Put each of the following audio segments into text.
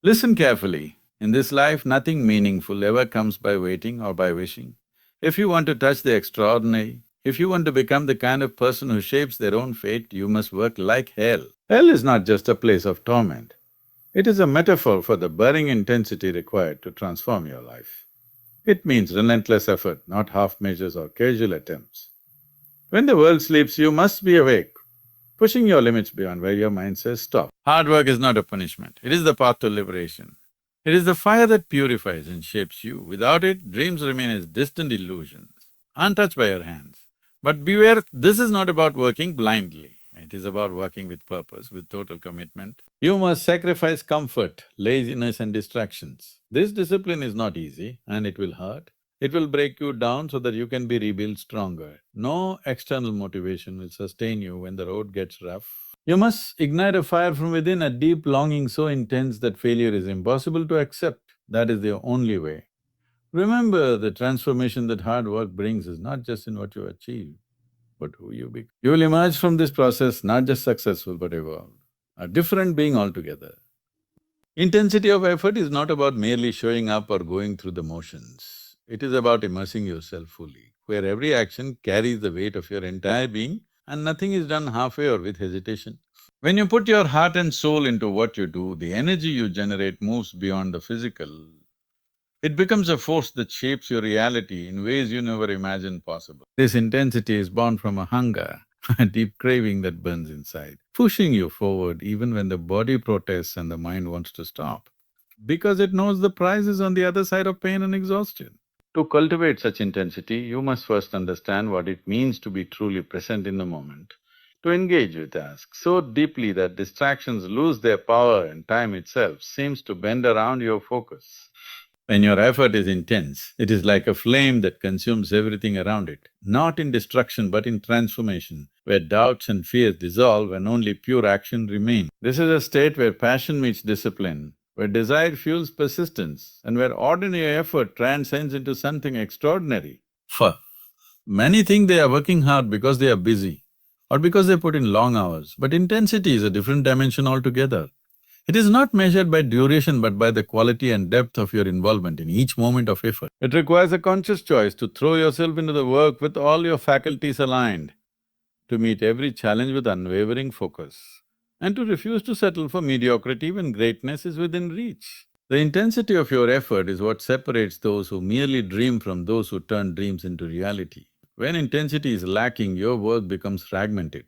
Listen carefully. In this life, nothing meaningful ever comes by waiting or by wishing. If you want to touch the extraordinary, if you want to become the kind of person who shapes their own fate, you must work like hell. Hell is not just a place of torment. It is a metaphor for the burning intensity required to transform your life. It means relentless effort, not half measures or casual attempts. When the world sleeps, you must be awake, pushing your limits beyond where your mind says stop. Hard work is not a punishment, it is the path to liberation. It is the fire that purifies and shapes you. Without it, dreams remain as distant illusions, untouched by your hands. But beware, this is not about working blindly. It is about working with purpose, with total commitment. You must sacrifice comfort, laziness and distractions. This discipline is not easy and it will hurt. It will break you down so that you can be rebuilt stronger. No external motivation will sustain you when the road gets rough. You must ignite a fire from within, a deep longing so intense that failure is impossible to accept. That is the only way. Remember, the transformation that hard work brings is not just in what you achieve, but who you become. You will emerge from this process not just successful but evolved, a different being altogether. Intensity of effort is not about merely showing up or going through the motions. It is about immersing yourself fully, where every action carries the weight of your entire being and nothing is done halfway or with hesitation. When you put your heart and soul into what you do, the energy you generate moves beyond the physical. It becomes a force that shapes your reality in ways you never imagined possible. This intensity is born from a hunger, a deep craving that burns inside, pushing you forward even when the body protests and the mind wants to stop. Because it knows the prize is on the other side of pain and exhaustion. To cultivate such intensity, you must first understand what it means to be truly present in the moment, to engage with tasks so deeply that distractions lose their power and time itself seems to bend around your focus. When your effort is intense, it is like a flame that consumes everything around it, not in destruction but in transformation, where doubts and fears dissolve and only pure action remain. This is a state where passion meets discipline, where desire fuels persistence, and where ordinary effort transcends into something extraordinary. Many think they are working hard because they are busy or because they put in long hours, but intensity is a different dimension altogether. It is not measured by duration but by the quality and depth of your involvement in each moment of effort. It requires a conscious choice to throw yourself into the work with all your faculties aligned, to meet every challenge with unwavering focus, and to refuse to settle for mediocrity when greatness is within reach. The intensity of your effort is what separates those who merely dream from those who turn dreams into reality. When intensity is lacking, your work becomes fragmented,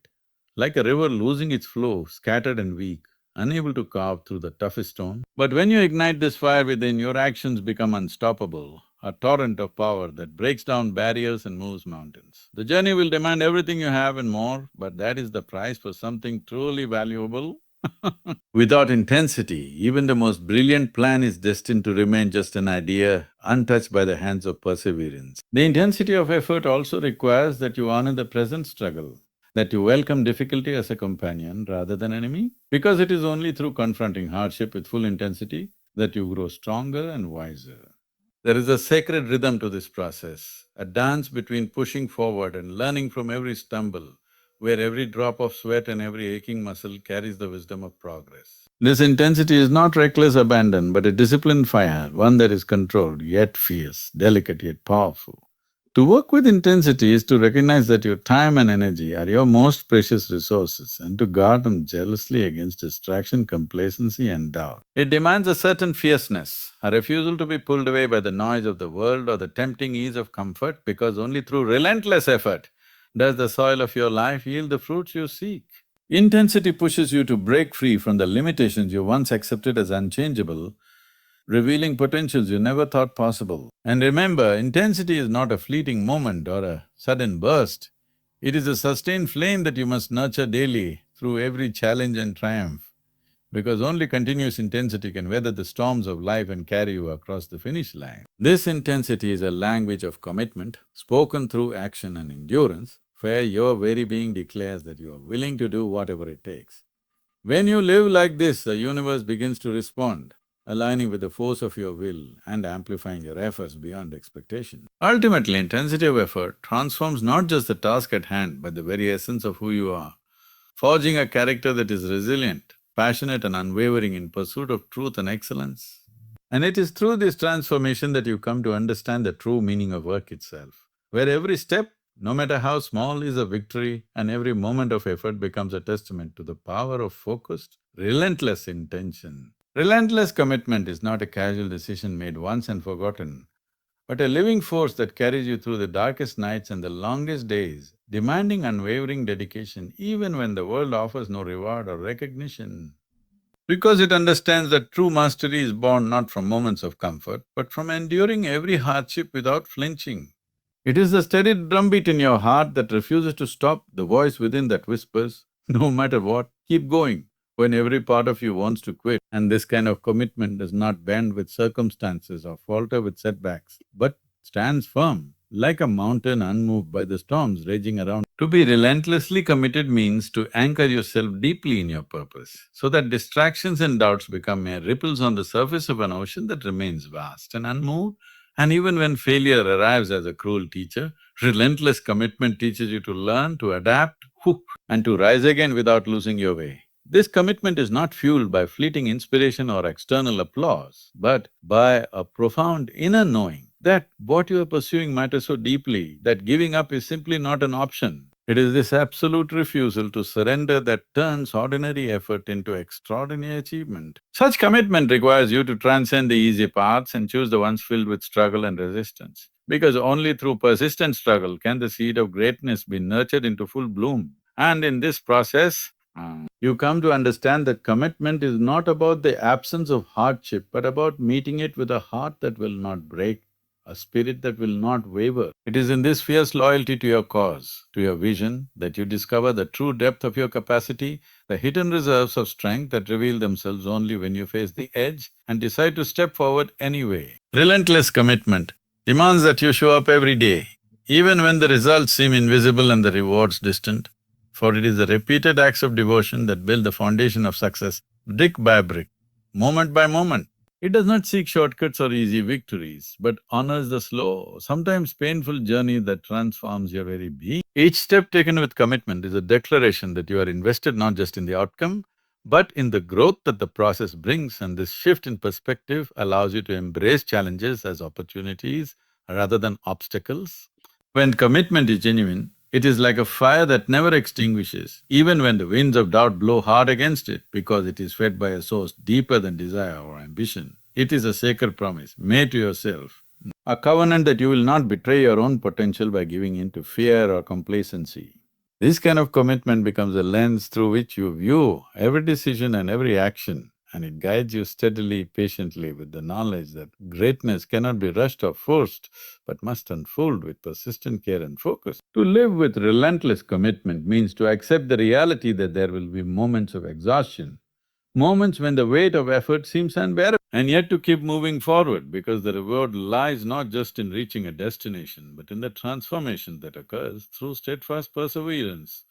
like a river losing its flow, scattered and weak, unable to carve through the toughest stone. But when you ignite this fire within, your actions become unstoppable, a torrent of power that breaks down barriers and moves mountains. The journey will demand everything you have and more, but that is the price for something truly valuable. Without intensity, even the most brilliant plan is destined to remain just an idea, untouched by the hands of perseverance. The intensity of effort also requires that you honor the present struggle, that you welcome difficulty as a companion rather than enemy, because it is only through confronting hardship with full intensity that you grow stronger and wiser. There is a sacred rhythm to this process, a dance between pushing forward and learning from every stumble, where every drop of sweat and every aching muscle carries the wisdom of progress. This intensity is not reckless abandon, but a disciplined fire, one that is controlled yet fierce, delicate yet powerful. To work with intensity is to recognize that your time and energy are your most precious resources and to guard them jealously against distraction, complacency and doubt. It demands a certain fierceness, a refusal to be pulled away by the noise of the world or the tempting ease of comfort, because only through relentless effort does the soil of your life yield the fruits you seek. Intensity pushes you to break free from the limitations you once accepted as unchangeable, revealing potentials you never thought possible. And remember, intensity is not a fleeting moment or a sudden burst. It is a sustained flame that you must nurture daily through every challenge and triumph, because only continuous intensity can weather the storms of life and carry you across the finish line. This intensity is a language of commitment, spoken through action and endurance, where your very being declares that you are willing to do whatever it takes. When you live like this, the universe begins to respond, aligning with the force of your will and amplifying your efforts beyond expectation. Ultimately, intensity of effort transforms not just the task at hand, but the very essence of who you are, forging a character that is resilient, passionate and unwavering in pursuit of truth and excellence. And it is through this transformation that you come to understand the true meaning of work itself, where every step, no matter how small, is a victory and every moment of effort becomes a testament to the power of focused, relentless intention. Relentless commitment is not a casual decision made once and forgotten, but a living force that carries you through the darkest nights and the longest days, demanding unwavering dedication even when the world offers no reward or recognition. Because it understands that true mastery is born not from moments of comfort, but from enduring every hardship without flinching. It is the steady drumbeat in your heart that refuses to stop, the voice within that whispers, no matter what, keep going, when every part of you wants to quit. And this kind of commitment does not bend with circumstances or falter with setbacks, but stands firm, like a mountain unmoved by the storms raging around. To be relentlessly committed means to anchor yourself deeply in your purpose, so that distractions and doubts become mere ripples on the surface of an ocean that remains vast and unmoved. And even when failure arrives as a cruel teacher, relentless commitment teaches you to learn, to adapt, and to rise again without losing your way. This commitment is not fueled by fleeting inspiration or external applause, but by a profound inner knowing that what you are pursuing matters so deeply that giving up is simply not an option. It is this absolute refusal to surrender that turns ordinary effort into extraordinary achievement. Such commitment requires you to transcend the easy paths and choose the ones filled with struggle and resistance. Because only through persistent struggle can the seed of greatness be nurtured into full bloom. And in this process, you come to understand that commitment is not about the absence of hardship, but about meeting it with a heart that will not break, a spirit that will not waver. It is in this fierce loyalty to your cause, to your vision, that you discover the true depth of your capacity, the hidden reserves of strength that reveal themselves only when you face the edge and decide to step forward anyway. Relentless commitment demands that you show up every day, even when the results seem invisible and the rewards distant. For it is the repeated acts of devotion that build the foundation of success, brick by brick, moment by moment. It does not seek shortcuts or easy victories, but honors the slow, sometimes painful journey that transforms your very being. Each step taken with commitment is a declaration that you are invested not just in the outcome, but in the growth that the process brings, and this shift in perspective allows you to embrace challenges as opportunities rather than obstacles. When commitment is genuine, it is like a fire that never extinguishes, even when the winds of doubt blow hard against it, because it is fed by a source deeper than desire or ambition. It is a sacred promise made to yourself, a covenant that you will not betray your own potential by giving in to fear or complacency. This kind of commitment becomes a lens through which you view every decision and every action, and it guides you steadily, patiently, with the knowledge that greatness cannot be rushed or forced, but must unfold with persistent care and focus. To live with relentless commitment means to accept the reality that there will be moments of exhaustion, moments when the weight of effort seems unbearable, and yet to keep moving forward, because the reward lies not just in reaching a destination, but in the transformation that occurs through steadfast perseverance.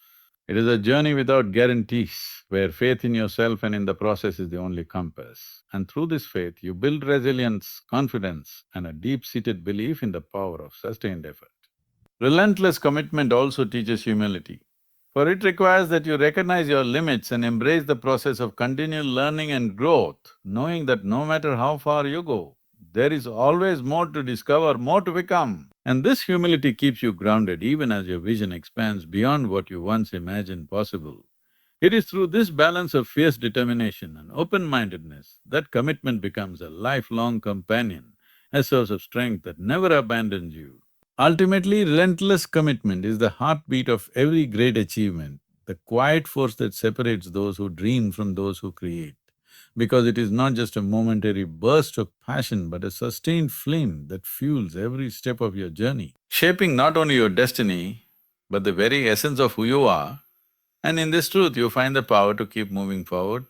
It is a journey without guarantees, where faith in yourself and in the process is the only compass. And through this faith, you build resilience, confidence, and a deep-seated belief in the power of sustained effort. Relentless commitment also teaches humility, for it requires that you recognize your limits and embrace the process of continual learning and growth, knowing that no matter how far you go, there is always more to discover, more to become. And this humility keeps you grounded even as your vision expands beyond what you once imagined possible. It is through this balance of fierce determination and open-mindedness that commitment becomes a lifelong companion, a source of strength that never abandons you. Ultimately, relentless commitment is the heartbeat of every great achievement, the quiet force that separates those who dream from those who create. Because it is not just a momentary burst of passion, but a sustained flame that fuels every step of your journey, shaping not only your destiny, but the very essence of who you are. And in this truth, you find the power to keep moving forward,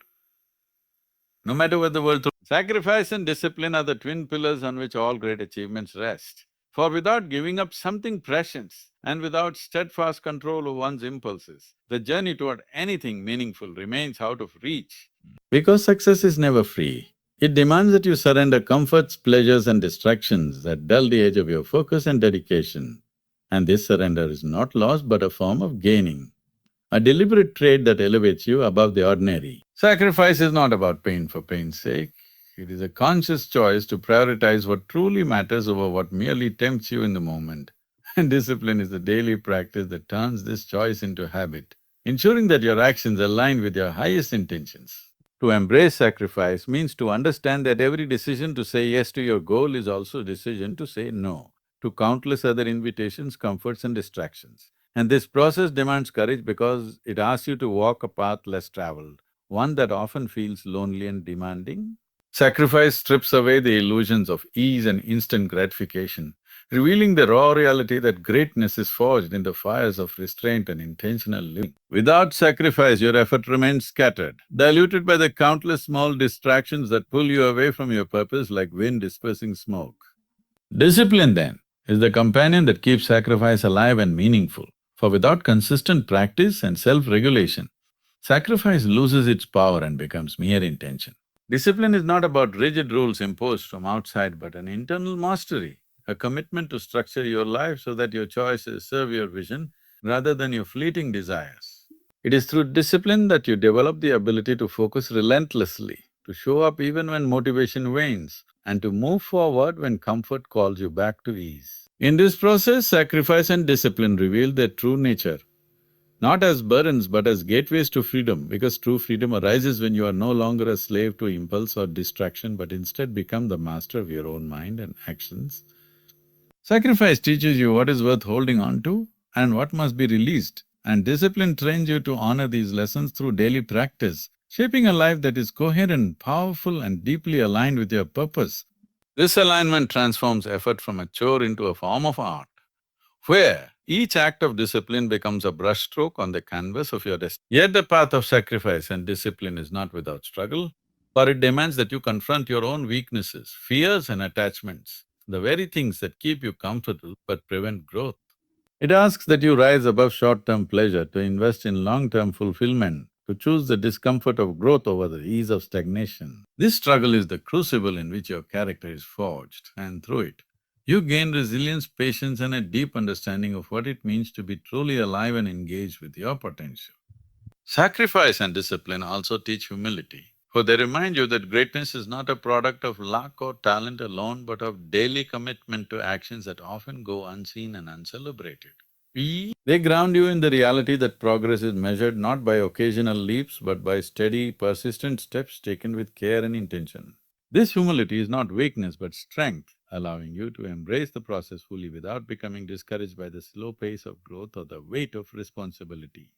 no matter what the world throws. Sacrifice and discipline are the twin pillars on which all great achievements rest. For without giving up something precious and without steadfast control of one's impulses, the journey toward anything meaningful remains out of reach. Because success is never free, it demands that you surrender comforts, pleasures and distractions that dull the edge of your focus and dedication. And this surrender is not loss but a form of gaining, a deliberate trait that elevates you above the ordinary. Sacrifice is not about pain for pain's sake. It is a conscious choice to prioritize what truly matters over what merely tempts you in the moment. And discipline is the daily practice that turns this choice into habit, ensuring that your actions align with your highest intentions. To embrace sacrifice means to understand that every decision to say yes to your goal is also a decision to say no to countless other invitations, comforts and distractions. And this process demands courage because it asks you to walk a path less traveled, one that often feels lonely and demanding. Sacrifice strips away the illusions of ease and instant gratification, revealing the raw reality that greatness is forged in the fires of restraint and intentional living. Without sacrifice, your effort remains scattered, diluted by the countless small distractions that pull you away from your purpose like wind dispersing smoke. Discipline, then, is the companion that keeps sacrifice alive and meaningful. For without consistent practice and self-regulation, sacrifice loses its power and becomes mere intention. Discipline is not about rigid rules imposed from outside but an internal mastery, a commitment to structure your life so that your choices serve your vision rather than your fleeting desires. It is through discipline that you develop the ability to focus relentlessly, to show up even when motivation wanes, and to move forward when comfort calls you back to ease. In this process, sacrifice and discipline reveal their true nature, not as burdens but as gateways to freedom, because true freedom arises when you are no longer a slave to impulse or distraction but instead become the master of your own mind and actions. Sacrifice teaches you what is worth holding on to and what must be released, and discipline trains you to honor these lessons through daily practice, shaping a life that is coherent, powerful and deeply aligned with your purpose. This alignment transforms effort from a chore into a form of art, where each act of discipline becomes a brushstroke on the canvas of your destiny. Yet the path of sacrifice and discipline is not without struggle, for it demands that you confront your own weaknesses, fears and attachments, the very things that keep you comfortable but prevent growth. It asks that you rise above short-term pleasure to invest in long-term fulfillment, to choose the discomfort of growth over the ease of stagnation. This struggle is the crucible in which your character is forged, and through it, you gain resilience, patience and a deep understanding of what it means to be truly alive and engaged with your potential. Sacrifice and discipline also teach humility, for they remind you that greatness is not a product of luck or talent alone, but of daily commitment to actions that often go unseen and uncelebrated. They ground you in the reality that progress is measured not by occasional leaps, but by steady, persistent steps taken with care and intention. This humility is not weakness but strength, allowing you to embrace the process fully without becoming discouraged by the slow pace of growth or the weight of responsibility.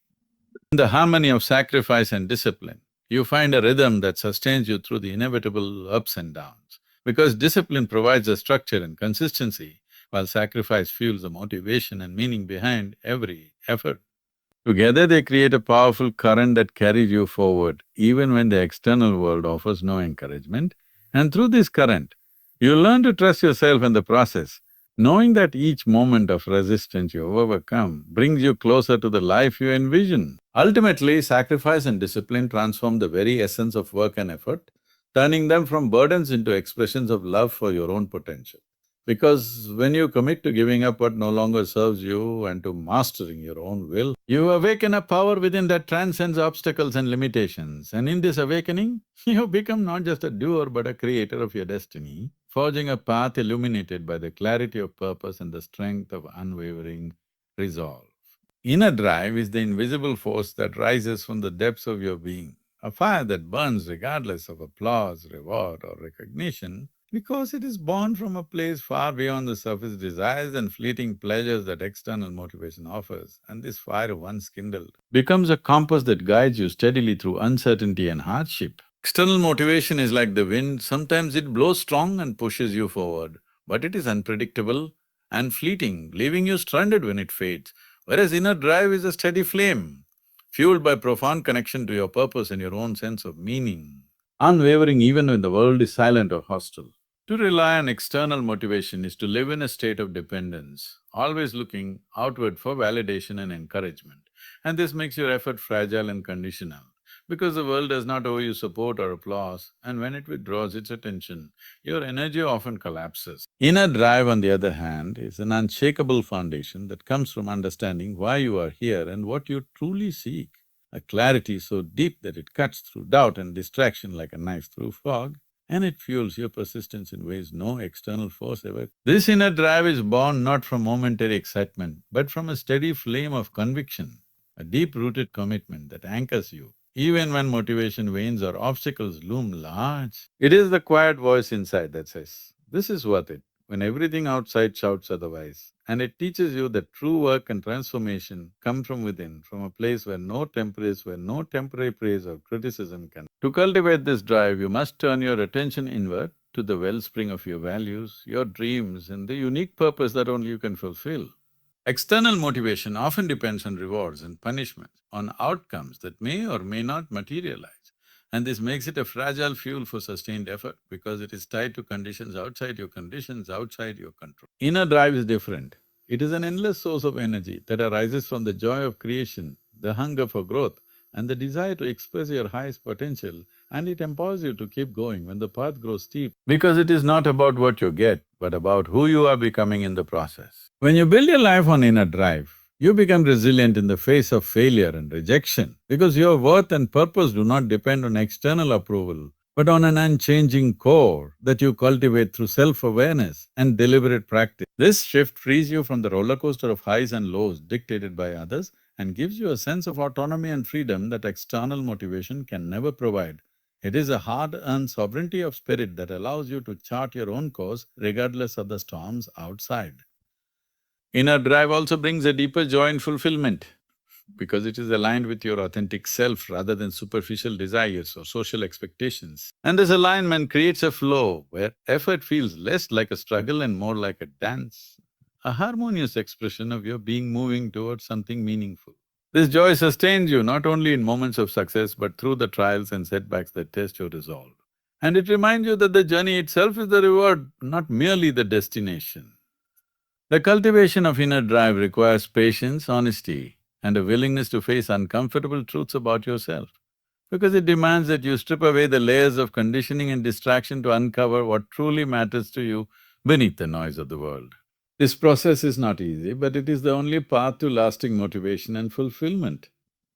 In the harmony of sacrifice and discipline, you find a rhythm that sustains you through the inevitable ups and downs. Because discipline provides a structure and consistency, while sacrifice fuels the motivation and meaning behind every effort. Together they create a powerful current that carries you forward even when the external world offers no encouragement. And through this current, you learn to trust yourself and the process, knowing that each moment of resistance you overcome brings you closer to the life you envision. Ultimately, sacrifice and discipline transform the very essence of work and effort, turning them from burdens into expressions of love for your own potential. Because when you commit to giving up what no longer serves you and to mastering your own will, you awaken a power within that transcends obstacles and limitations. And in this awakening, you become not just a doer but a creator of your destiny, forging a path illuminated by the clarity of purpose and the strength of unwavering resolve. Inner drive is the invisible force that rises from the depths of your being, a fire that burns regardless of applause, reward or recognition, because it is born from a place far beyond the surface desires and fleeting pleasures that external motivation offers. And this fire, once kindled, becomes a compass that guides you steadily through uncertainty and hardship. External motivation is like the wind, sometimes it blows strong and pushes you forward, but it is unpredictable and fleeting, leaving you stranded when it fades. Whereas inner drive is a steady flame, fueled by profound connection to your purpose and your own sense of meaning, unwavering even when the world is silent or hostile. To rely on external motivation is to live in a state of dependence, always looking outward for validation and encouragement. And this makes your effort fragile and conditional, because the world does not owe you support or applause, and when it withdraws its attention, your energy often collapses. Inner drive, on the other hand, is an unshakable foundation that comes from understanding why you are here and what you truly seek. a clarity so deep that it cuts through doubt and distraction like a knife through fog, and it fuels your persistence in ways no external force ever. This inner drive is born not from momentary excitement, but from a steady flame of conviction, a deep-rooted commitment that anchors you, even when motivation wanes or obstacles loom large. It is the quiet voice inside that says, "This is worth it," when everything outside shouts otherwise. And it teaches you that true work and transformation come from within, from a place where no temporary praise or criticism can. To cultivate this drive, you must turn your attention inward to the wellspring of your values, your dreams, and the unique purpose that only you can fulfill. External motivation often depends on rewards and punishments, on outcomes that may or may not materialize. And this makes it a fragile fuel for sustained effort because it is tied to conditions outside your control. Inner drive is different. It is an endless source of energy that arises from the joy of creation, the hunger for growth, and the desire to express your highest potential, and it empowers you to keep going when the path grows steep. Because it is not about what you get, but about who you are becoming in the process. When you build your life on inner drive, you become resilient in the face of failure and rejection because your worth and purpose do not depend on external approval, but on an unchanging core that you cultivate through self-awareness and deliberate practice. This shift frees you from the roller coaster of highs and lows dictated by others and gives you a sense of autonomy and freedom that external motivation can never provide. It is a hard-earned sovereignty of spirit that allows you to chart your own course regardless of the storms outside. Inner drive also brings a deeper joy and fulfillment because it is aligned with your authentic self rather than superficial desires or social expectations. And this alignment creates a flow where effort feels less like a struggle and more like a dance, a harmonious expression of your being moving towards something meaningful. This joy sustains you not only in moments of success but through the trials and setbacks that test your resolve. And it reminds you that the journey itself is the reward, not merely the destination. The cultivation of inner drive requires patience, honesty, and a willingness to face uncomfortable truths about yourself, because it demands that you strip away the layers of conditioning and distraction to uncover what truly matters to you beneath the noise of the world. This process is not easy, but it is the only path to lasting motivation and fulfillment.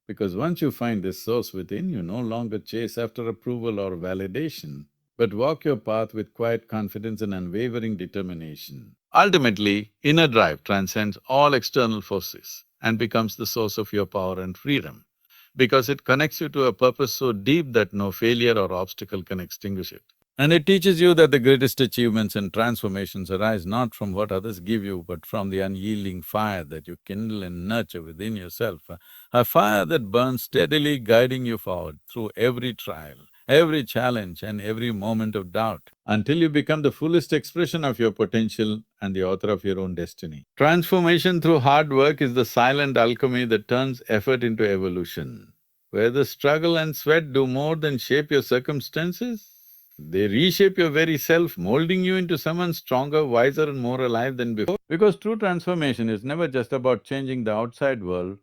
Because once you find this source within, you no longer chase after approval or validation, but walk your path with quiet confidence and unwavering determination. Ultimately, inner drive transcends all external forces and becomes the source of your power and freedom, because it connects you to a purpose so deep that no failure or obstacle can extinguish it. And it teaches you that the greatest achievements and transformations arise not from what others give you, but from the unyielding fire that you kindle and nurture within yourself, a fire that burns steadily, guiding you forward through every trial, every challenge and every moment of doubt, until you become the fullest expression of your potential and the author of your own destiny. Transformation through hard work is the silent alchemy that turns effort into evolution, where the struggle and sweat do more than shape your circumstances. They reshape your very self, molding you into someone stronger, wiser and more alive than before. Because true transformation is never just about changing the outside world,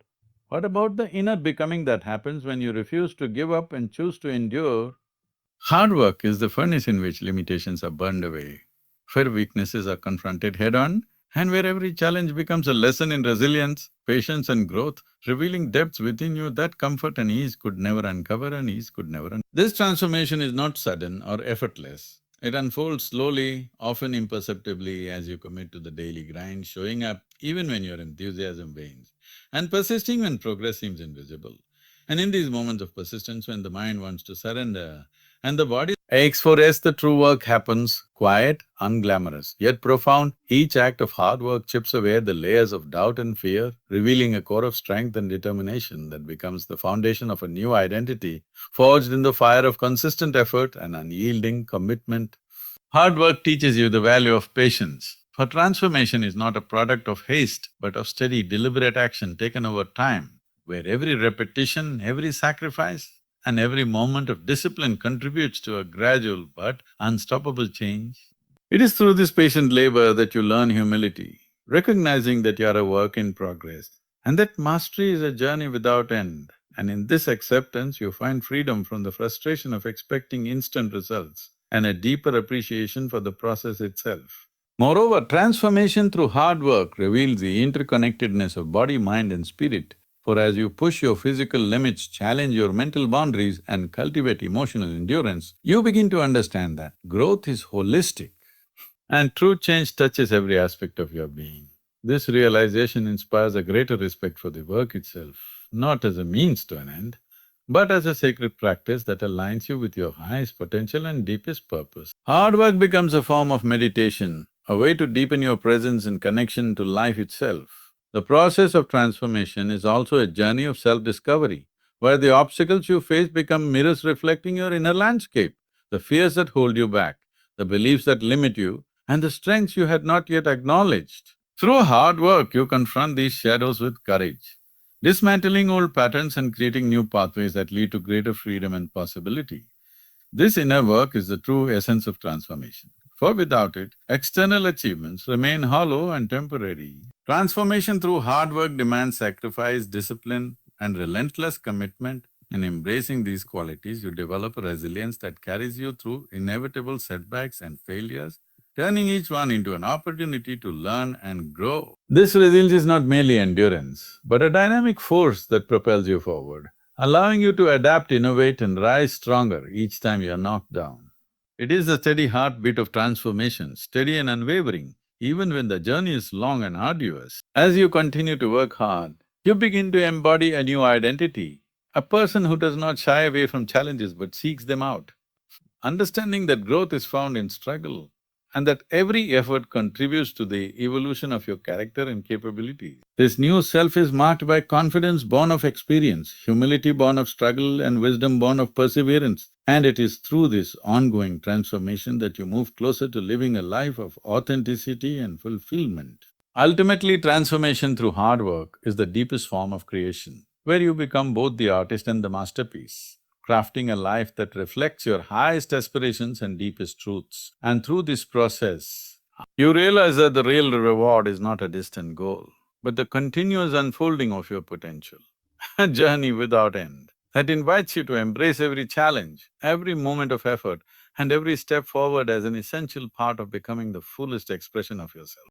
but about the inner becoming that happens when you refuse to give up and choose to endure. Hard work is the furnace in which limitations are burned away, where weaknesses are confronted head-on, and where every challenge becomes a lesson in resilience, patience and growth, revealing depths within you that comfort and ease could never uncover and ease could never. This transformation is not sudden or effortless. It unfolds slowly, often imperceptibly as you commit to the daily grind, showing up even when your enthusiasm wanes, and persisting when progress seems invisible. And in these moments of persistence, when the mind wants to surrender and the body aches for rest, the true work happens, quiet, unglamorous, yet profound. Each act of hard work chips away the layers of doubt and fear, revealing a core of strength and determination that becomes the foundation of a new identity, forged in the fire of consistent effort and unyielding commitment. Hard work teaches you the value of patience, for transformation is not a product of haste, but of steady, deliberate action taken over time, where every repetition, every sacrifice, and every moment of discipline contributes to a gradual but unstoppable change. It is through this patient labor that you learn humility, recognizing that you are a work in progress, and that mastery is a journey without end. And in this acceptance, you find freedom from the frustration of expecting instant results and a deeper appreciation for the process itself. Moreover, transformation through hard work reveals the interconnectedness of body, mind and spirit, For as you push your physical limits, challenge your mental boundaries, and cultivate emotional endurance, you begin to understand that growth is holistic and true change touches every aspect of your being. This realization inspires a greater respect for the work itself, not as a means to an end, but as a sacred practice that aligns you with your highest potential and deepest purpose. Hard work becomes a form of meditation, a way to deepen your presence and connection to life itself. The process of transformation is also a journey of self-discovery, where the obstacles you face become mirrors reflecting your inner landscape, the fears that hold you back, the beliefs that limit you, and the strengths you had not yet acknowledged. Through hard work, you confront these shadows with courage, dismantling old patterns and creating new pathways that lead to greater freedom and possibility. This inner work is the true essence of transformation, for without it, external achievements remain hollow and temporary. Transformation through hard work demands sacrifice, discipline, and relentless commitment. In embracing these qualities, you develop a resilience that carries you through inevitable setbacks and failures, turning each one into an opportunity to learn and grow. This resilience is not merely endurance, but a dynamic force that propels you forward, allowing you to adapt, innovate, and rise stronger each time you are knocked down. It is the steady heartbeat of transformation, steady and unwavering, even when the journey is long and arduous. As you continue to work hard, you begin to embody a new identity, a person who does not shy away from challenges but seeks them out, understanding that growth is found in struggle and that every effort contributes to the evolution of your character and capabilities. This new self is marked by confidence born of experience, humility born of struggle, and wisdom born of perseverance. And it is through this ongoing transformation that you move closer to living a life of authenticity and fulfillment. Ultimately, transformation through hard work is the deepest form of creation, where you become both the artist and the masterpiece, crafting a life that reflects your highest aspirations and deepest truths. And through this process, you realize that the real reward is not a distant goal, but the continuous unfolding of your potential, a journey without end that invites you to embrace every challenge, every moment of effort, and every step forward as an essential part of becoming the fullest expression of yourself.